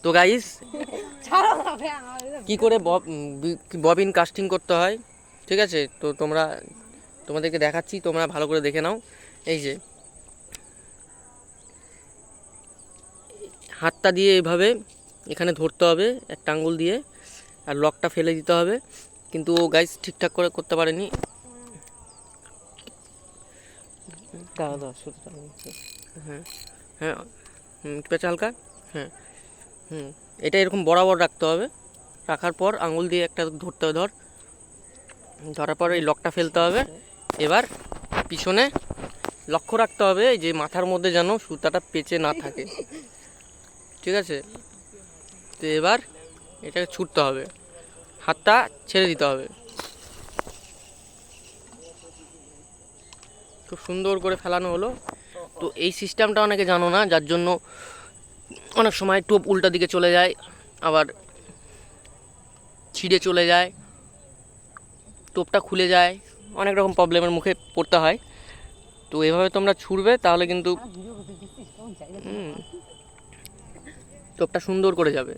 তো গাইস কি করে ববিন কাস্টিং করতে হয় ঠিক আছে, তো তোমাদেরকে দেখাচ্ছি, তোমরা ভালো করে দেখে নাও। এই যে হাতটা দিয়ে এভাবে এখানে ধরতে হবে একটা আঙ্গুল দিয়ে, আর লকটা ফেলে দিতে হবে। কিন্তু ও গাইস ঠিকঠাক করে করতে পারেনি। হ্যাঁ হ্যাঁ, পেঁচা হালকা, হ্যাঁ এটা এরকম বরাবর রাখতে হবে। রাখার পর আঙুল দিয়ে একটা ধরতে হবে, ধরার পর এই লকটা ফেলতে হবে। এবার পিছনে লক্ষ্য রাখতে হবে এই যে মাথার মধ্যে যেন সুতাটা পেঁচে না থাকে, ঠিক আছে। তো এবার এটাকে ছুটতে হবে, হাতটা ছেড়ে দিতে হবে। খুব সুন্দর করে ফেলানো হলো। তো এই সিস্টেমটা অনেকে জানো না, যার জন্য অনেক সময় টোপ উল্টা দিকে চলে যায়, আবার ছিঁড়ে চলে যায়, টোপটা খুলে যায়, অনেক রকম প্রবলেমের মুখে পড়তে হয়। তো এভাবে তোমরা ছুড়বে তাহলে কিন্তু টোপটা সুন্দর করে যাবে।